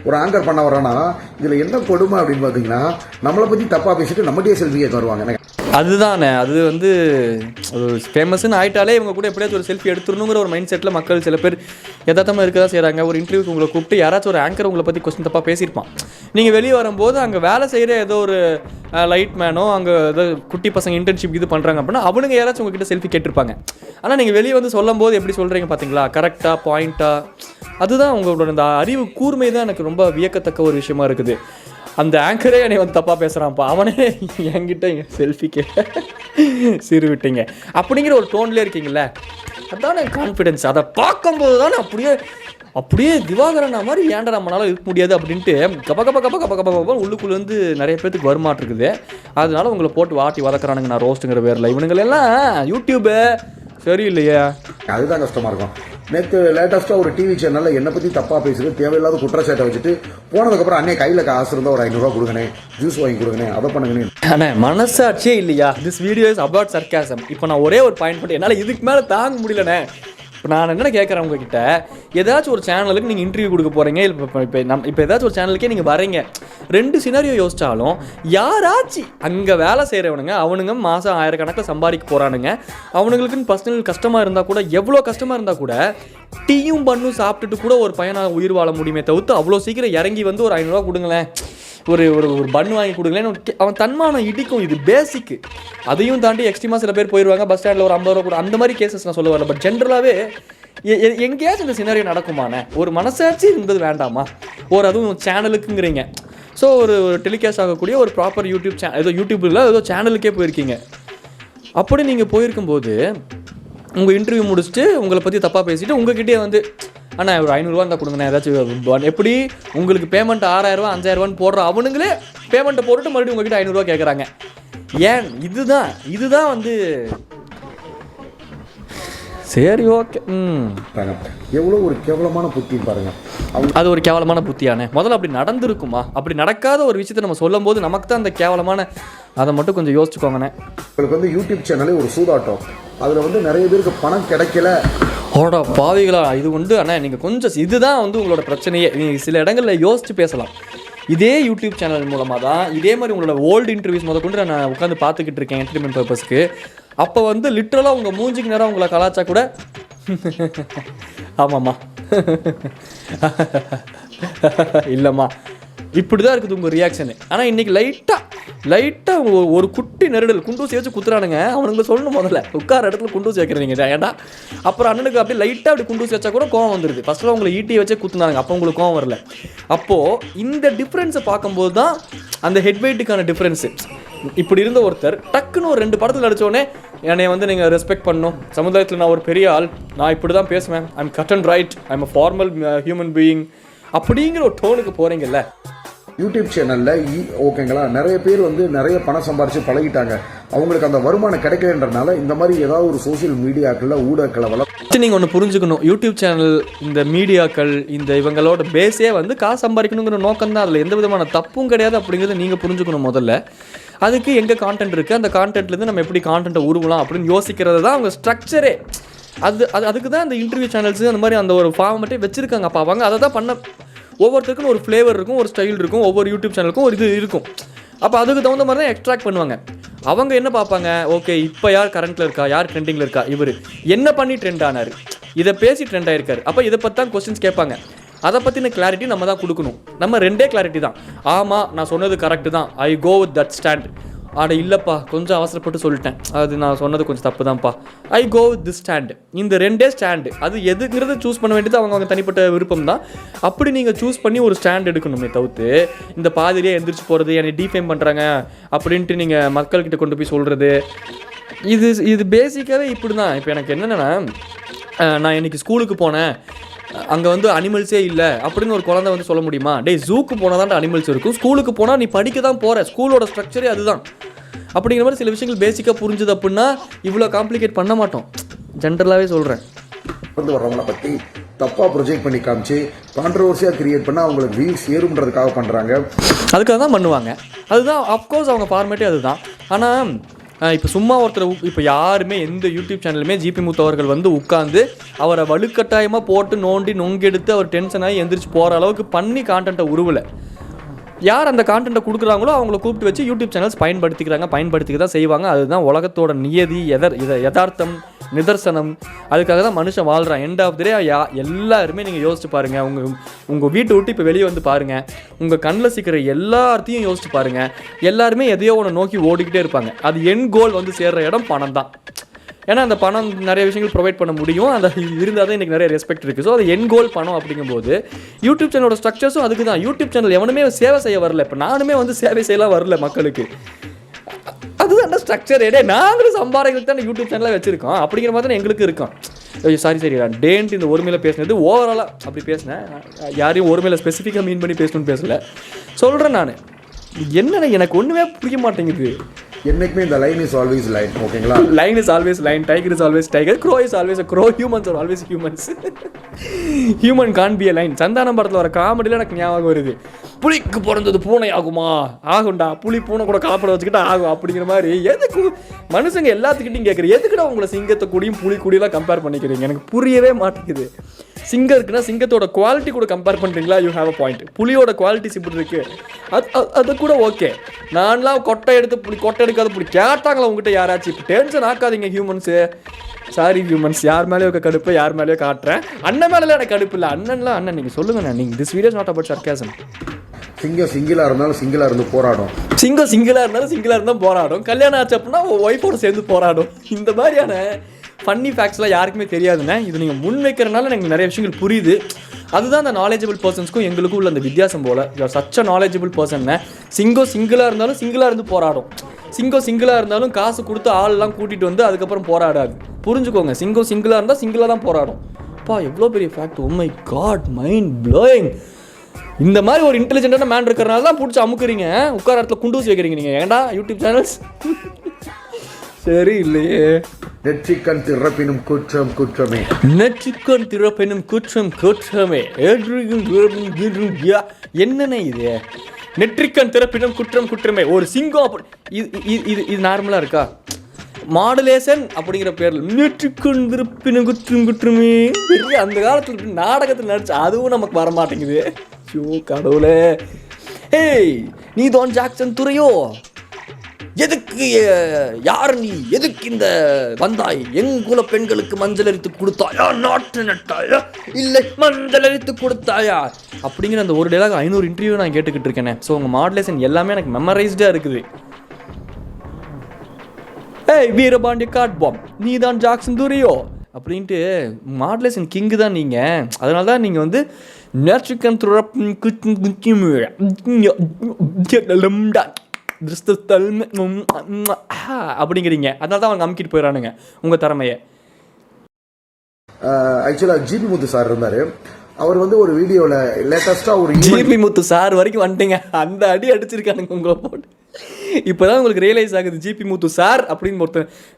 ஒரு ஆங்கர் பண்ண வரானா இதில் என்ன கொடுமை அப்படின்னு பார்த்தீங்கன்னா, நம்மளை பற்றி தப்பாக பேசிட்டு நம்மகிட்டே செல்ஃபி ஏற்று வருவாங்க. அதுதானே, அது வந்து ஃபேமஸ்ன்னு ஆகிட்டாலே இவங்க கூட எப்படியாச்சும் ஒரு செல்ஃபி எடுத்துடணுங்கிற ஒரு மைண்ட் செட்டில் மக்கள் சில பேர் யதார்த்தமாக இருக்க தான் செய்கிறாங்க. ஒரு இன்டர்வியூக்கு உங்களை கூப்பிட்டு யாராச்சும் ஒரு ஆங்கர் உங்களை பற்றி கொஸ்டின் தப்பாக பேசியிருப்பான். நீங்கள் வெளியே வரும்போது அங்கே வேலை செய்கிற ஏதோ ஒரு லைட் மேனோ, அங்கே ஏதோ குட்டி பசங்க இன்டர்ன்ஷிப் இது பண்ணுறாங்க அப்படின்னா அவனுங்க யாராச்சும் உங்ககிட்ட செல்ஃபி கேட்டிருப்பாங்க. ஆனால் நீங்கள் வெளியே வந்து சொல்லும் போது எப்படி சொல்கிறீங்க பார்த்தீங்களா, கரெக்டாக பாயிண்ட்டாக. அதுதான் உங்களோட அந்த அறிவு கூர்மை தான் எனக்கு ரொம்ப வியக்கத்தக்க ஒரு விஷயமா இருக்குது. அந்த ஆங்கரே என்னை வந்து தப்பாக பேசுகிறான்ப்பா, அவனே என்கிட்ட செல்ஃபி கேட்ட சிறு விட்டீங்க அப்படிங்கிற ஒரு டோன்லேயே இருக்கீங்களே, அதுதானே கான்ஃபிடென்ஸ். அதை பார்க்கும்போது தானே அப்படியே திவாகரன் மாதிரி ஏன்டா நம்மளால இருக்க முடியாது அப்படின்ட்டு கப்ப உள்ளுக்குள்ளேருந்து நிறைய பேருக்கு வருமாட்டிருக்குது. அதனால உங்களை போட்டு வாட்டி வதக்குறானுங்க நான் ரோஸ்ட்டுங்கிற பேரில். இவனுங்களெல்லாம் யூடியூபு சரியில்லையா, அதுதான் கஷ்டமாக இருக்கும். நேற்று லேட்டஸ்ட்டாக ஒரு டிவி சேனலில் என்னை பற்றி தப்பாக பேசுகிறது தேவையில்லாத குற்றச்சாட்டை வச்சுட்டு போனதுக்கப்புறம் அண்ணே கையில் காசு இருந்தால் ஒரு 500 ரூபா கொடுங்கண்ணே, ஜூஸ் வாங்கி கொடுங்கண்ணே, அதை பண்ணுங்கண்ணே. அண்ணே மனசாட்சியே இல்லையா? This video is about sarcasm. இப்போ நான் ஒரே ஒரு பாயிண்ட் பண்ணி என்னால் இதுக்கு மேலே தாங்க முடியலண்ணே. இப்போ நான் என்ன கேட்குறேன் உங்ககிட்ட, ஏதாச்சும் ஒரு சேனலுக்கு நீங்கள் இன்டர்வியூ கொடுக்க போகிறீங்க, இப்போ ஏதாச்சும் ஒரு சேனலுக்கே நீங்கள் வரீங்க, 2 சினாரியோ யோசிச்சாலும் யாராச்சும் அங்கே வேலை செய்கிறவனுங்க அவனுங்க மாதம் 1000 கணக்கில் சம்பாதிக்க போகிறானுங்க. அவனுங்களுக்குன்னு பர்சனல் கஷ்டமாக இருந்தால் கூட, எவ்வளோ கஷ்டமாக இருந்தால் கூட டீயும் பண்ணும் சாப்பிட்டுட்டு கூட ஒரு பையனாக உயிர் வாழ முடியுமே தவிர்த்து அவ்வளோ சீக்கிரம் இறங்கி வந்து ஒரு 500 ரூபா கொடுங்களேன், ஒரு பன் வாங்கி கொடுங்களேன்னு அவன் தன்மானம் இடிக்கும். இது பேசிக்கு. அதையும் தாண்டி எக்ஸ்ட்ரீமாக சில பேர் போயிடுவாங்க, பஸ் ஸ்டாண்டில் ஒரு 50 ரூபா கூட, அந்த மாதிரி கேசஸ் நான் சொல்ல வரல. பட் ஜென்ரலாகவே எங்கேயாச்சும் இந்த சினாரியோ நடக்குமாண்ணே? ஒரு மனசாட்சி இருந்தது வேண்டாமா? அதுவும் சேனலுக்குங்கிறீங்க. ஸோ ஒரு டெலிகாஸ்ட் ஆகக்கூடிய ஒரு ப்ராப்பர் யூடியூப் ஏதோ யூடியூப்பில் ஏதோ சேனலுக்கே போயிருக்கீங்க. அப்படி நீங்கள் போயிருக்கும்போது உங்கள் இன்டர்வியூ முடிச்சுட்டு உங்களை பற்றி தப்பாக பேசிவிட்டு உங்ககிட்டே வந்து அண்ணா ஒரு 500 ரூபா இருந்தால் கொடுங்கண்ணா ஏதாச்சும், எப்படி உங்களுக்கு பேமெண்ட் 6000 ரூபா 5000 ரூபான்னு போடுற அவனுங்களே பேமெண்ட்டை போட்டுட்டு மறுபடியும் உங்ககிட்ட 500 ரூபா கேட்குறாங்க. ஏன்? இதுதான் வந்து சரி ஓகே. எவ்வளோ ஒரு கேவலமான புத்தி பாருங்க. அது ஒரு கேவலமான புத்தியானே. முதல்ல அப்படி நடந்திருக்குமா? அப்படி நடக்காத ஒரு விஷயத்தை நம்ம சொல்லும் போது நமக்கு தான் அந்த கேவலமான, அதை மட்டும் கொஞ்சம் யோசிச்சுக்கோங்கண்ணே. உங்களுக்கு வந்து யூடியூப் சேனலே ஒரு சூதாட்டம். அதில் வந்து நிறைய பேருக்கு பணம் கிடைக்கல. ஓடா பாவிகளா, இது உண்டு அண்ணா. நீங்கள் கொஞ்சம் இதுதான் வந்து உங்களோட பிரச்சனையே. நீங்கள் சில இடங்களில் யோசித்து பேசலாம். இதே யூடியூப் சேனல் மூலமாக தான் இதே மாதிரி உங்களோட ஓல்டு இன்டர்வியூஸ் கொண்டு நான் உட்காந்து பார்த்துக்கிட்டு இருக்கேன் என்டர்டைன்மெண்ட் பர்பஸ்க்கு. அப்போ வந்து லிட்ரலாக உங்கள் மூஞ்சிக்கு நேரம் உங்களை கலாச்சா கூட ஆமாம்மா இல்லைம்மா இப்படி தான் இருக்குது உங்கள் ரியாக்ஷனு. ஆனால் இன்றைக்கி லைட்டாக ஒரு குட்டி நெருடல் குண்டூசி வச்சு குத்துறானுங்க. அவனுங்க சொல்லணும் முதல்ல உட்கார இடத்துல குண்டூசி வைக்கிறீங்க ஏன்டா. அப்புறம் அண்ணனுக்கு அப்படியே லைட்டாக அப்படி குண்டூசி வச்சா கூட கோவம் வந்துடுது. ஃபஸ்ட்டில் உங்களை ஈட்டியை வச்சே குத்துனாங்க, அப்போ உங்களுக்கு கோவம் வரல. அப்போது இந்த டிஃப்ரென்ஸை பார்க்கும்போது தான் அந்த ஹெட் வெயிட்டுக்கான டிஃப்ரென்ஸு. இப்படி இருந்த ஒருத்தர் டக்குன்னு ஒரு 2 படத்தில் நடித்தோடனே என்னை வந்து நீங்கள் ரெஸ்பெக்ட் பண்ணணும், சமுதாயத்தில் நான் ஒரு பெரிய ஆள், நான் இப்படி தான் பேசுவேன், I'm cut and right, I'm a formal human being அப்படிங்கிற ஒரு டோனுக்கு போகிறீங்கல்ல. யூடியூப் சேனலில் ஓகேங்களா, நிறைய பேர் வந்து நிறைய பணம் சம்பாரித்து பழகிட்டாங்க. அவங்களுக்கு அந்த வருமானம் கிடைக்கலன்றனால இந்த மாதிரி ஏதாவது ஒரு சோசியல் மீடியாக்களில் ஊடகங்களை வளர்த்து நீங்கள் ஒன்று புரிஞ்சுக்கணும். யூடியூப் சேனல், இந்த மீடியாக்கள், இந்த இவங்களோட பேஸே வந்து காசு சம்பாதிக்கணுங்கிற நோக்கம் தான். அதில் எந்த விதமான தப்பும் கிடையாது அப்படிங்கிறத நீங்கள் புரிஞ்சுக்கணும் முதல்ல. அதுக்கு எங்கே கான்டென்ட் இருக்குது, அந்த கான்டென்ட்லேருந்து நம்ம எப்படி கான்டென்ட்டை உருவலாம் அப்படின்னு யோசிக்கிறது தான் அவங்க ஸ்ட்ரக்சரே. அதுக்கு தான் அந்த இன்டர்வியூ சேனல்ஸு அந்த மாதிரி அந்த ஒரு ஃபார்மேட்டே வச்சுருக்காங்க. அப்போ அவங்க அதை தான் பண்ண, ஒவ்வொருத்தருக்கும் ஒரு ஃப்ளேவர் இருக்கும், ஒரு ஸ்டைல் இருக்கும், ஒவ்வொரு யூடியூப் சேனலுக்கும் ஒரு இது இருக்கும். அப்போ அதுக்கு தகுந்த மாதிரி தான் எக்ஸ்ட்ராக்ட் பண்ணுவாங்க. அவங்க என்ன பார்ப்பாங்க, ஓகே இப்போ யார் கரண்ட்டில் இருக்கா, யார் ட்ரெண்டிங்கில் இருக்கா, இவர் என்ன பண்ணி ட்ரெண்ட் ஆனார், இதை பேசி ட்ரெண்ட் ஆகிருக்காரு, அப்போ இதை பற்றி தான் கொஸ்டின்ஸ் கேட்பாங்க. அதை பற்றின கிளாரிட்டி நம்ம தான் கொடுக்கணும். நம்ம 2 கிளாரிட்டி தான். ஆமாம் நான் சொன்னது கரெக்டு தான், ஐ கோ வித் தட் ஸ்டாண்ட். அட இல்லைப்பா கொஞ்சம் அவசரப்பட்டு சொல்லிட்டேன், அது நான் சொன்னது கொஞ்சம் தப்பு தான்ப்பா, ஐ கோ வித் திஸ் ஸ்டாண்டு. இந்த 2 ஸ்டாண்டு, அது எதுங்கிறத சூஸ் பண்ண வேண்டியது அவங்க தனிப்பட்ட விருப்பம் தான். அப்படி நீங்கள் சூஸ் பண்ணி ஒரு ஸ்டாண்ட் எடுக்கணுமே தவிர்த்து இந்த பாதிரியே எந்திரிச்சு போகிறது, என்னை டிஃபேம் பண்ணுறாங்க அப்படின்ட்டு நீங்கள் மக்கள்கிட்ட கொண்டு போய் சொல்கிறது, இது பேசிக்காகவே இப்படி தான். இப்போ எனக்கு என்னென்னா, நான் இன்றைக்கி ஸ்கூலுக்கு போனேன், அங்கே வந்து அனிமல்ஸே இல்லை அப்படின்னு ஒரு குழந்தை வந்து சொல்ல முடியுமா? ஜூக்கு போனால் தான் அனிமல்ஸ் இருக்கும், ஸ்கூலுக்கு போனால் நீ படிக்க தான் போகிற, ஸ்கூலோட ஸ்ட்ரக்சரே அதுதான். அப்படிங்கிற மாதிரி சில விஷயங்கள் பேசிக்காக புரிஞ்சுது அப்படின்னா இவ்வளோ காம்ப்ளிகேட் பண்ண மாட்டோம். ஜென்ரலாகவே சொல்கிறேன். வந்து வர்றவங்களை பற்றி தப்பாக ப்ரொஜெக்ட் பண்ணி காமிச்சு கான்ட்ரவர்சியாக கிரியேட் பண்ணால் அவங்களுக்கு வியூஸ் ஏறும்ன்றதுக்காக பண்ணுறாங்க. அதுக்காக தான் பண்ணுவாங்க. அதுதான் அஃப்கோர்ஸ் அவங்க ஃபார்மேட்டே அதுதான். ஆனால் இப்போ சும்மா ஒருத்தர் இப்போ யாருமே எந்த யூடியூப் சேனலுமே ஜிபி முத்து அவர்கள் வந்து உட்காந்து அவரை வலுக்கட்டாயமாக போட்டு நோண்டி நொங்கெடுத்து அவர் டென்ஷன் ஆகி எந்திரிச்சு போகிற அளவுக்கு பண்ணி கான்டென்ட்டை உருவலை. யார் அந்த கான்டென்ட்டை கொடுக்குறாங்களோ அவங்கள கூப்பிட்டு வச்சு யூடியூப் சேனல்ஸ் பயன்படுத்திக்க தான் செய்வாங்க. அதுதான் உலகத்தோட நியதி, யதார்த்தம், நிதர்சனம். அதுக்காக தான் மனுஷன் வாழ்கிறான். எண்ட் ஆஃப் தி டே எல்லாருமே நீங்கள் யோசிச்சு பாருங்கள். உங்கள் வீட்டை விட்டு இப்போ வெளியே வந்து பாருங்கள், உங்கள் கண்ணில் சிக்கிற எல்லாத்தையும் யோசிச்சு பாருங்கள். எல்லாருமே எதையோ ஒன்று நோக்கி ஓடிக்கிட்டே இருப்பாங்க. அது என் கோல் வந்து சேர்கிற இடம் பணம் தான். ஏன்னா அந்த பணம் நிறைய விஷயங்கள் ப்ரொவைட் பண்ண முடியும், அந்த இருந்தால் தான் இன்றைக்கி நிறைய ரெஸ்பெக்ட் இருக்குது. ஸோ அது என் கோல் பணம். அப்படிங்கும்போது யூடியூப் சேனலோட ஸ்ட்ரக்சர்ஸும் அதுக்கு தான். யூடியூப் சேனல் எவனுமே சேவை செய்ய வரல. இப்போ நானுமே வந்து சேவை செய்யலாம் வரல மக்களுக்கு. அதுதான் ஸ்ட்ரக்சர். நாங்களும் சம்பாதிக்கிறதுக்கு தான் யூடியூப் சேனலாக வச்சுருக்கோம். அப்படிங்கிற மாதிரி தான் எங்களுக்கு இருக்கும். சாரி டேன்ட்டு இந்த ஒருமையில் பேசினது ஓவராலாக அப்படி பேசினேன். யாரையும் ஒருமையில் ஸ்பெசிஃபிக்காக மீன் பண்ணி பேசணும்னு பேசலை. சொல்கிறேன் நான் என்னென்ன எனக்கு ஒன்றுமே புரிய மாட்டேங்குது. என்னைக்குமே இந்த லைன் இஸ் ஆல்வேஸ் லைன். ஓகேங்களா? Lion is always lion, tiger is always tiger, crow is always crow, humans are always humans. Human can be a lion. Santhanam படத்தில் வர காமெடியில் எனக்கு ஞாபகம் வருது. புலிக்கு பிறந்தது பூனை ஆகுமா? ஆகும்டா. புலி பூனை கூட காப்பட வச்சுக்கிட்டா ஆகும். அப்படிங்கிற மாதிரி எதுக்கு மனுஷங்க எல்லாத்துக்கிட்டையும் கேட்குறேன், எதுக்குடா உங்களை சிங்கத்தை கூடியும் புலி கூடியெல்லாம் கம்பேர் பண்ணிக்கிறீங்க? எனக்கு புரியவே மாட்டேங்குது. சிங்கம் இருக்குன்னா சிங்கத்தோட குவாலிட்டி கூட கம்பேர் பண்ணுறீங்களா? You have a point. புலியோட குவாலிட்டிஸ் இப்படி இருக்கு, அது கூட ஓகே. நான்லாம் கொட்டை எடுக்காத புலி கேட்டாங்களா உங்ககிட்ட யாராச்சும்? இப்போ டென்ஷன் ஆக்காதீங்க ஹியூமன்ஸு. சாரி ஹியூமன்ஸ், யார் மேலேயோ கடுப்பு, யார் மேலேயோ காட்டுறேன். அண்ணன் மேலே எனக்கு கடுப்பு இல்லை. அண்ணன் நீங்கள் சொல்லுங்கண்ணா. நீங்கள் this videos not about sarcasm. சிங்கம் சிங்கிளாக இருந்தாலும் சிங்கிளாக இருந்து போராடும். சிங்கிளாக இருந்தாலும் போராடும். கல்யாணம் ஆச்சு அப்படின்னா ஒய்ஃபோட சேர்ந்து போராடும். இந்த மாதிரியான ஃபன்னி ஃபேக்ட்ஸ்லாம் யாருக்குமே தெரியாதுண்ணே. இது நீங்கள் முன் வைக்கிறனால எனக்கு நிறைய விஷயங்கள் புரியுது. அதுதான் அந்த நாலேஜபிள் பர்சன்ஸ்க்கும் எங்களுக்கும் உள்ள அந்த வித்தியாசம் போல். You are such a knowledgeable person. சிங்கிளாக இருந்தாலும் சிங்கிளாக இருந்து போராடும். சிங்கிளாக இருந்தாலும் காசு கொடுத்து ஆள்லாம் கூட்டிகிட்டு வந்து அதுக்கப்புறம் போராடாது. புரிஞ்சுக்கோங்க, சிங்கிளாக இருந்தால் சிங்கிளாக தான் போராடும். அப்பா எவ்வளோ பெரிய fact. Oh my God, mind blowing. இந்த மாதிரி ஒரு இன்டெலிஜென்ட்டான மேன் இருக்கிறனால தான் பிடிச்சி அமுக்குறீங்க, உட்கார இடத்துல குண்டூசி வைக்கிறீங்க நீங்கள். ஏன்டா யூடியூப் சேனல்ஸ் சரி இல்லையே. நெற்றிக்கண் திறப்பினும் குற்றம் குற்றமே. நெற்றிக்கண் திறப்பினும் குற்றம் குற்றமே. என்னென்ன இது? நெற்றிக்கண் திறப்பினும் குற்றம் குற்றமே. ஒரு சிங்கம் இது நார்மலாக இருக்கா? மாடுலேஷன் அப்படிங்கிற பேரில் நெற்றிக்கண் திறப்பினும் குற்றம் குற்றமே பெரிய அந்த காலத்தில் நாடகத்தில் நடிச்சு அதுவும் நமக்கு வரமாட்டேங்குது. ஐயோ கடவுளே. ஏய் நீ தான் ஜாக்சன் துறையோ? எதுக்கு யார் நீ? எதுக்கு இந்த வந்தாய்? எங்குல பெண்களுக்கு மஞ்சள் அரித்து கொடுத்தாயா? நாட்டு நட்டாயா? இல்லை மஞ்சள் அரித்து கொடுத்தாயா? அப்படிங்கிற அந்த ஒரு டேலாக் 500 இன்டர்வியூ நான் கேட்டுக்கிட்டு இருக்கேனே. ஸோ உங்கள் மாடுலேஷன் எல்லாமே எனக்கு மெமரைஸ்டாக இருக்குது. ஏய் வீரபாண்டிய காட் பாம், நீ தான் ஜாக்சன் துரையோ அப்படின்ட்டு மாடுலேஷன் கிங்கு தான் நீங்கள். அதனால தான் நீங்கள் வந்து நேச்சுக்கன் அப்படிங்கிறீங்க. அதனால தான் அவங்க அமுக்கிட்டு போயிடறானுங்க உங்கள் திறமையை. ஆக்சுவலாக ஜிபி முத்து சார் இருந்தார். அவர் வந்து ஒரு வீடியோவில் லேட்டஸ்ட்டாக ஒரு ஜிபி முத்து சார் வரைக்கும் வந்துட்டீங்க. அந்த அடி அடிச்சிருக்கானுங்க உங்களை போட்டு. இப்போ தான் உங்களுக்கு ரியலைஸ் ஆகுது ஜிபி முத்து சார் அப்படின்னு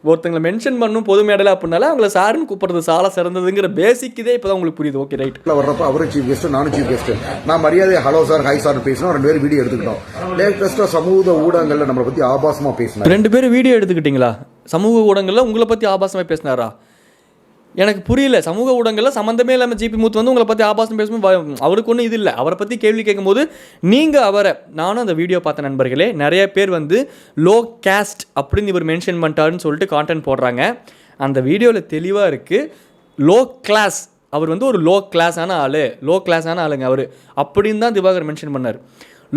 ஒருத்தங்களை மென்ஷன் பண்ணும் பொது மேடல அப்படின்னால அவங்கள சார்னு கூப்பிட்றது சால சிறந்ததுங்கிற பேசிக் இதே இப்போ தான் உங்களுக்கு புரியுது. Okay right. வர்றப்ப அவரும் சீஃப் கெஸ்ட், நானும் சீஃப் கெஸ்ட். நான் மரியாதை ஹலோ சார் ஹை சார் பேசினோம். 2 பேரும் வீடியோ எடுத்துக்கிட்டோம். லேட்டஸ்ட்டாக சமூக ஊடகங்களில் நம்மளை பற்றி ஆபாசமாக பேசினோம். 2 பேரும் வீடியோ எடுத்துக்கிட்டீங்களா? சமூக ஊடகங்களில் உங்களை பற்றி ஆபாசமாக பேசினாரா? எனக்கு புரியல. சமூக ஊடகங்களில் சம்மந்தமே இல்லாமல் ஜிபி முத்து வந்து உங்களை பற்றி ஆபாசம் பேசும்போது அவருக்கு ஒன்றும் இது இல்லை. அவரை பற்றி கேள்வி கேட்கும்போது நீங்கள் அவரை, நானும் அந்த வீடியோ பார்த்த நண்பர்களே, நிறைய பேர் வந்து லோ கேஸ்ட் அப்படின்னு இவர் மென்ஷன் பண்ணிட்டாருன்னு சொல்லிட்டு கான்டென்ட் போடுறாங்க. அந்த வீடியோவில் தெளிவாக இருக்குது லோ கிளாஸ். அவர் வந்து ஒரு லோ கிளாஸான ஆளுங்க அவர் அப்படின்னு தான் திவாகர் மென்ஷன் பண்ணார்.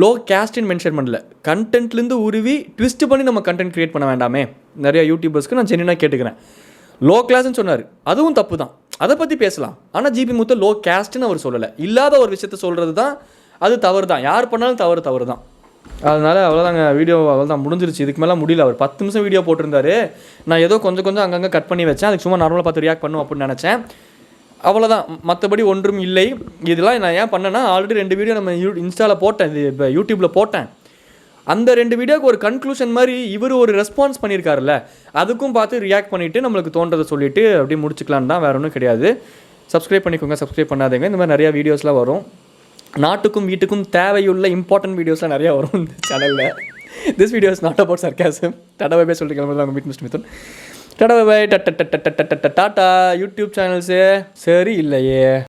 லோ கேஸ்ட்னு மென்ஷன் பண்ணல, கண்டென்ட்லேருந்து உருவி ட்விஸ்ட் பண்ணி நம்ம கண்டென்ட் க்ரியேட் பண்ண வேண்டாமே. நிறைய யூடியூபர்ஸ்க்கு நான் ஜென்யூனாக கேட்டுக்கிறேன். லோ கிளாஸ்ன்னு சொன்னார், அதுவும் தப்பு தான், அதை பற்றி பேசலாம். ஆனால் ஜிபி முத்து லோ கேஸ்ட்டுன்னு அவர் சொல்லலை. இல்லாத ஒரு விஷயத்த சொல்கிறது தான் அது தவறு தான். யார் பண்ணாலும் தவறு தான். அதனால் அவ்வளோதாங்க, வீடியோ அவ்வளோதான் முடிஞ்சிருச்சு. இதுக்கு மேலே முடியல. அவர் 10 நிமிஷம் வீடியோ போட்டிருந்தாரு. நான் ஏதோ கொஞ்சம் அங்கங்கே கட் பண்ணி வச்சேன். அதுக்கு சும்மா நார்மலாக பார்த்து ரியாக்ட் பண்ணும் அப்படின்னு நினச்சேன். அவ்வளோதான், மற்றபடி ஒன்றும் இல்லை. இதெல்லாம் நான் ஏன் பண்ணேன்னா, ஆல்ரெடி 2 வீடியோ நம்ம இன்ஸ்டாவில் போட்டேன், இது இப்போ யூடியூப்பில் போட்டேன். அந்த 2 வீடியோக்கு ஒரு கன்க்ளூஷன் மாதிரி இவர் ஒரு ரெஸ்பான்ஸ் பண்ணியிருக்காருல்ல, அதுக்கும் பார்த்து ரியாக்ட் பண்ணிவிட்டு நம்மளுக்கு தோன்றதை சொல்லிவிட்டு அப்படியே முடிச்சுக்கலான்னு தான், வேறு ஒன்றும் கிடையாது. சப்ஸ்கிரைப் பண்ணிக்கோங்க, சப்ஸ்கிரைப் பண்ணாதீங்க. இந்த மாதிரி நிறையா வீடியோஸ்லாம் வரும். நாட்டுக்கும் வீட்டுக்கும் தேவையுள்ள இம்பார்ட்டன்ட் வீடியோஸ்லாம் நிறையா வரும் இந்த சேனலில். This video is not about sarcasm. டாடா பை சொல்லிட்டு கிளம்புறது உங்கள் மிஸ்டர் மிதுன். டாடா பை டாட்டா. யூடியூப் சேனல்ஸு சரி இல்லையே.